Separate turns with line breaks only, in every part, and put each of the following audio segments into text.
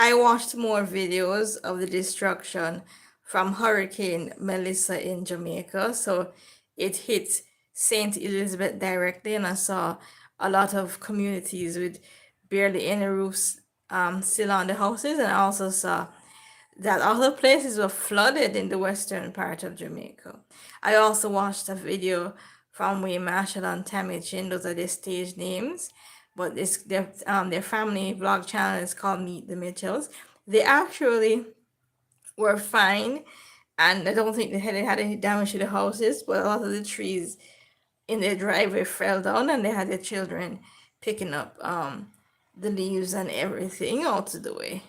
I watched more videos of the destruction from Hurricane Melissa in Jamaica. So it hit St. Elizabeth directly, and I saw a lot of communities with barely any roofs still on the houses, and I also saw that other places were flooded in the western part of Jamaica. I also watched a video from Wayne Marshall and Tammy Chin. Those are their stage names, but their family vlog channel is called Meet the Mitchells. They actually were fine, and I don't think they had any damage to the houses, but a lot of the trees in their driveway fell down, and they had their children picking up the leaves and everything out of the way.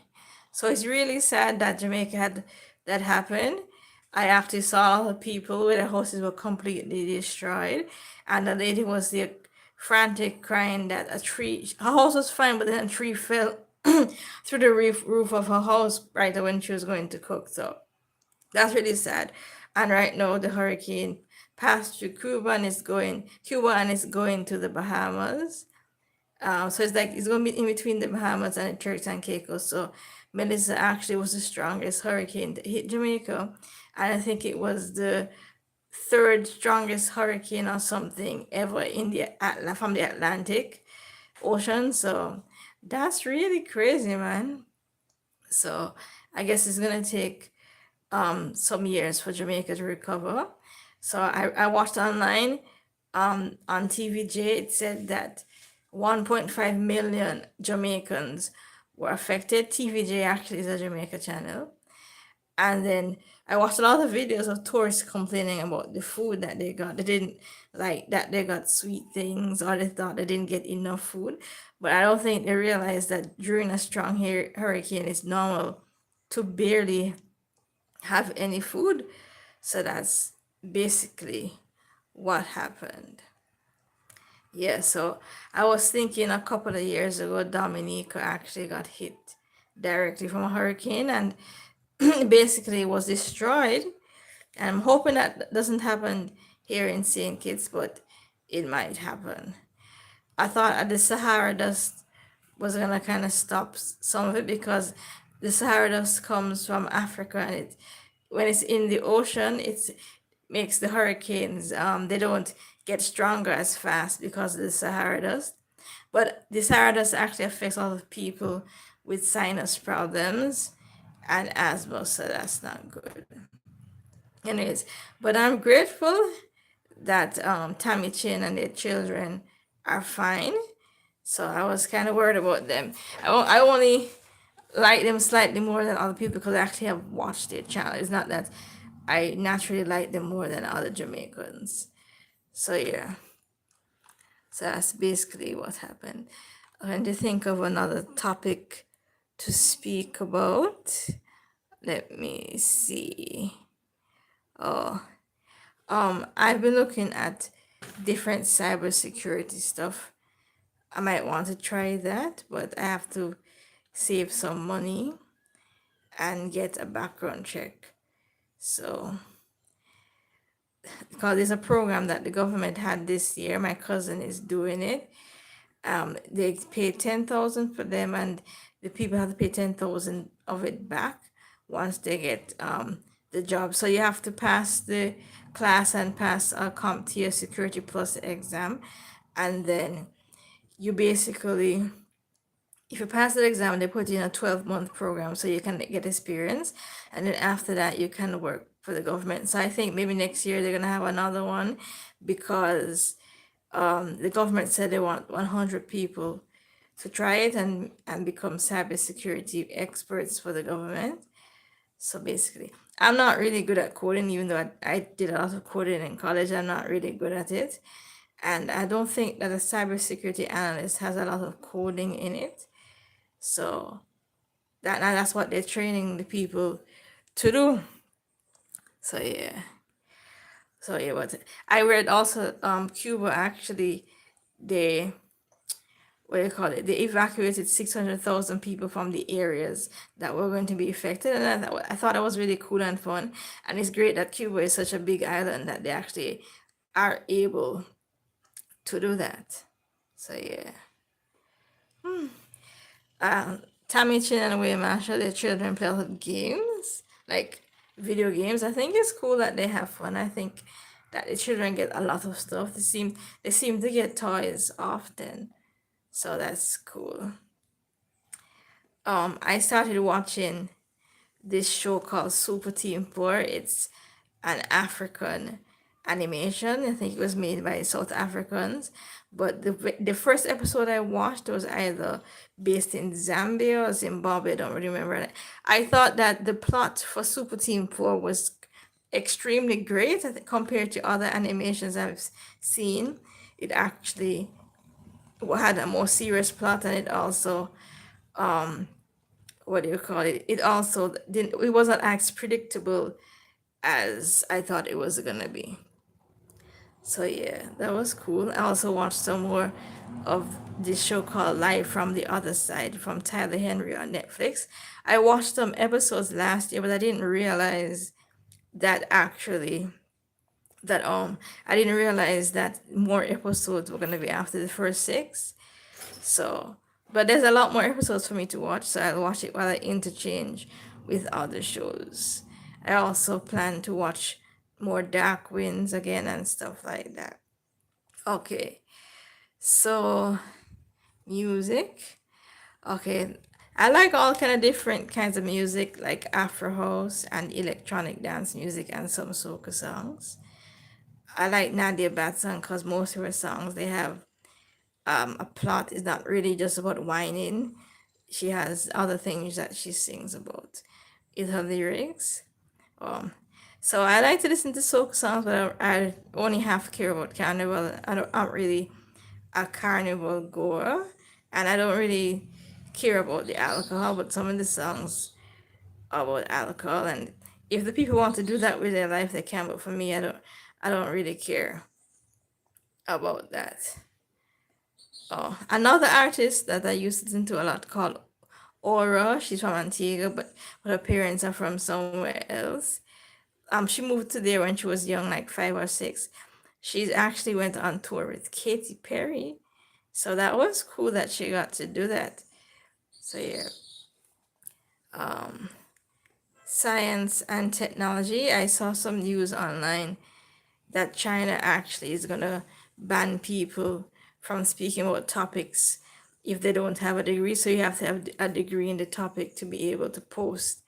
So it's really sad that Jamaica had that happen. I actually saw all the people where their houses were completely destroyed, and the lady was there frantic, crying that her house was fine, but then a tree fell through the roof of her house right when she was going to cook. So that's really sad. And right now, the hurricane passed through Cuba and it's going to the Bahamas. So it's like it's going to be in between the Bahamas and Turks and Caicos. So Melissa actually was the strongest hurricane that hit Jamaica, and I think it was the third strongest hurricane or something ever in from the Atlantic Ocean. So that's really crazy, man. So I guess it's gonna take some years for Jamaica to recover. So I watched online on TVJ. It said that 1.5 million Jamaicans were affected. TVJ actually is a Jamaica channel. And then I watched a lot of videos of tourists complaining about the food that they got. They didn't like that they got sweet things, or they thought they didn't get enough food. But I don't think they realized that during a strong hurricane, it's normal to barely have any food. So that's basically what happened. Yeah, so I was thinking a couple of years ago, Dominica actually got hit directly from a hurricane and basically was destroyed. And I'm hoping that doesn't happen here in St. Kitts, but it might happen. I thought the Sahara dust was gonna kind of stop some of it because the Sahara dust comes from Africa, and when it's in the ocean, it makes the hurricanes they don't get stronger as fast because of the Sahara dust. But the Sahara dust actually affects a lot of people with sinus problems and asthma, so that's not good. Anyways, but I'm grateful that Tammy Chin and their children are fine. So I was kind of worried about them. I only like them slightly more than other people because I actually have watched their channel. It's not that I naturally like them more than other Jamaicans. So yeah, so that's basically what happened. And to think of another topic to speak about, let me see. Oh, I've been looking at different cybersecurity stuff. I might want to try that, but I have to save some money and get a background check. So, because it's a program that the government had this year, my cousin is doing it. They pay 10,000 for them, and the people have to pay 10,000 of it back once they get the job. So you have to pass the class and pass a CompTIA Security Plus exam, and then you basically, if you pass the exam, they put you in a 12-month program so you can get experience, and then after that you can work for the government. So I think maybe next year they're gonna have another one because the government said they want 100 people to try it and become cybersecurity experts for the government. So basically, I'm not really good at coding, even though I did a lot of coding in college. I'm not really good at it. And I don't think that a cybersecurity analyst has a lot of coding in it. So that's what they're training the people to do. So yeah. So yeah, but I read also Cuba actually they what do you call it? They evacuated 600,000 people from the areas that were going to be affected, and I thought that was really cool and fun. And it's great that Cuba is such a big island that they actually are able to do that. So yeah. Tammy Chin and Will Marshall, their children play a lot of games, like video games. I think it's cool that they have fun. I think that the children get a lot of stuff. They seem to get toys often, so that's cool. I started watching this show called Super Team 4. It's an African animation. I think it was made by South Africans. But the first episode I watched was either based in Zambia or Zimbabwe. I don't really remember. I thought that the plot for Super Team 4 was extremely great, I think, compared to other animations I've seen. It actually had a more serious plot, and it also, what do you call it? It also didn't. It wasn't as predictable as I thought it was gonna be. So yeah, that was cool. I also watched some more of this show called Live from the Other Side from Tyler Henry on Netflix. I watched some episodes last year, but I didn't realize that actually that I didn't realize that more episodes were gonna be after the first six. So, but there's a lot more episodes for me to watch, so I'll watch it while I interchange with other shows. I also plan to watch more Dark Winds again and stuff like that. Okay, so music. Okay, I like all kind of different kinds of music, like Afro house and electronic dance music and some soca songs. I like Nadia Batson because most of her songs they have a plot. Is not really just about whining. She has other things that she sings about in her lyrics. Um, so I like to listen to soca songs, but I only half care about carnival. I'm not really a carnival goer, and I don't really care about the alcohol. But some of the songs are about alcohol, and if the people want to do that with their life, they can. But for me, I don't. I don't really care about that. Oh, another artist that I used to listen to a lot called Aura. She's from Antigua, but her parents are from somewhere else. She moved to there when she was young, like 5 or 6. She's actually went on tour with Katy Perry, so that was cool that she got to do that. So yeah, um, science and technology. I saw some news online that China actually is gonna ban people from speaking about topics if they don't have a degree. So you have to have a degree in the topic to be able to post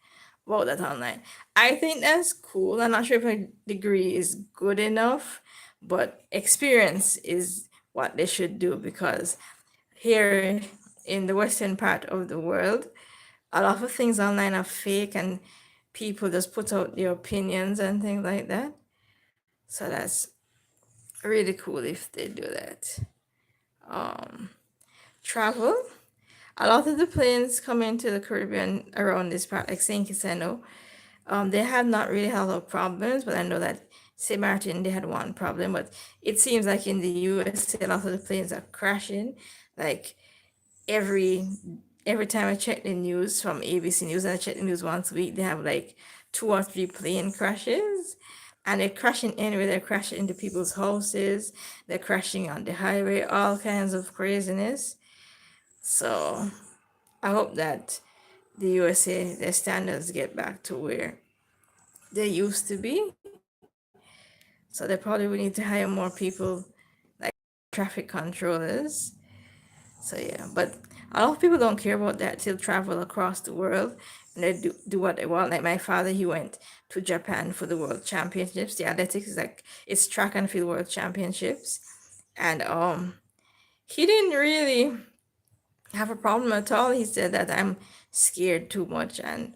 about that online. I think that's cool. I'm not sure if a degree is good enough, but experience is what they should do because here in the western part of the world, a lot of things online are fake and people just put out their opinions and things like that. So that's really cool if they do that. Um, Travel. A lot of the planes coming to the Caribbean around this part, like Saint Kitts, they have not really had a lot of problems, but I know that St. Martin they had one problem, but it seems like in the USA a lot of the planes are crashing. Like every every time I check the news from ABC News, and I check the news once a week, they have like 2 or 3 plane crashes. And they're crashing anywhere. They're crashing into people's houses. They're crashing on the highway. All kinds of craziness. So I hope that the USA, their standards get back to where they used to be. So they probably will need to hire more people, like traffic controllers. So yeah, but a lot of people don't care about that. They'll travel across the world and they do what they want. Like my father, he went to Japan for the World Championships. The athletics is like it's track and field World Championships, and he didn't really have a problem at all. He said that I'm scared too much and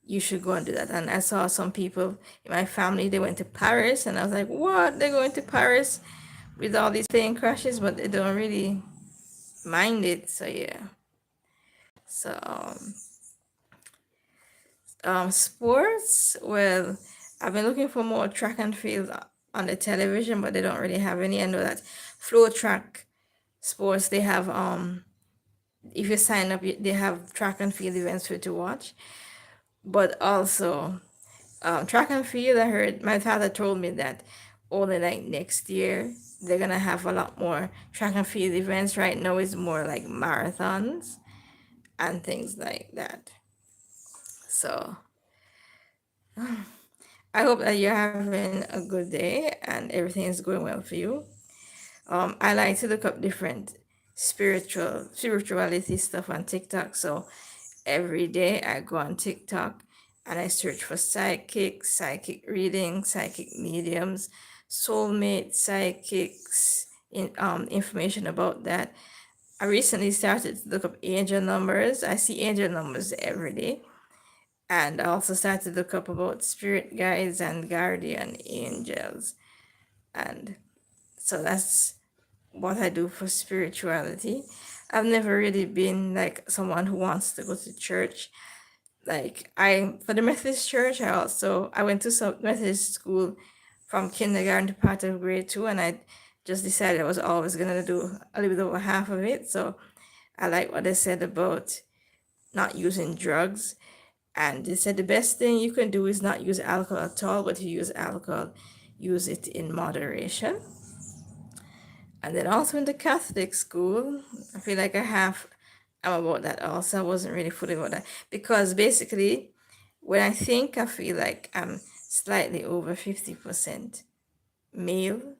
you should go and do that. And I saw some people in my family, they went to Paris, and I was like, what? They're going to Paris with all these plane crashes, but they don't really mind it. So yeah. So sports. Well, I've been looking for more track and field on the television, but they don't really have any. I know that Flow Track Sports they have if you sign up, they have track and field events for you to watch. But also track and field. I heard my father told me that only like next year they're gonna have a lot more track and field events. Right now it's more like marathons. and things like that. So I hope that you're having a good day and everything is going well for you. I like to look up different spirituality stuff on TikTok. So every day I go on TikTok and I search for psychics, psychic readings, psychic mediums, soulmate psychics, information about that. I recently started to look up angel numbers. I see angel numbers every day. And I also started to look up about spirit guides and guardian angels. And so that's what I do for spirituality. I've never really been like someone who wants to go to church. Like I for the Methodist church, I went to some Methodist school from kindergarten to part of grade two, and I just decided I was always gonna do a little bit over half of it. So I like what they said about not using drugs. And they said the best thing you can do is not use alcohol at all, but if you use alcohol, use it in moderation. And then also in the Catholic school, I feel like I'm about that also. I wasn't really fully about that. Because basically, when I think, I feel like I'm slightly over 50% male.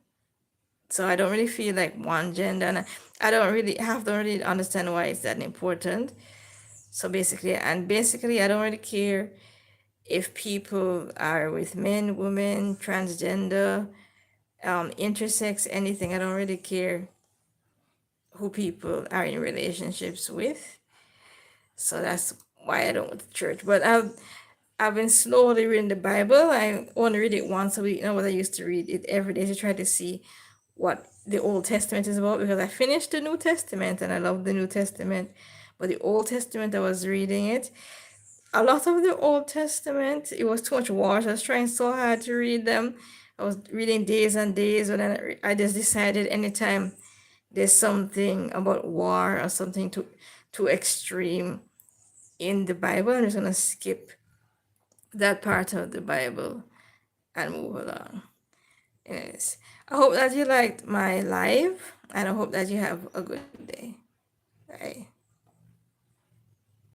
So I don't really feel like one gender. And I don't really understand why it's that important. So basically, I don't really care if people are with men, women, transgender, intersex, anything. I don't really care who people are in relationships with. So that's why I don't go to church. But I've been slowly reading the Bible. I only read it once a week now, but I used to read it every day to try to see what the Old Testament is about, because I finished the New Testament and I love the New Testament. But the Old Testament, I was reading it. A lot of the Old Testament, it was too much words. I was trying so hard to read them. I was reading days and days, and then I just decided anytime there's something about war or something too extreme in the Bible, I'm just gonna skip that part of the Bible and move along. Anyways, I hope that you liked my live, and I hope that you have a good day. Bye.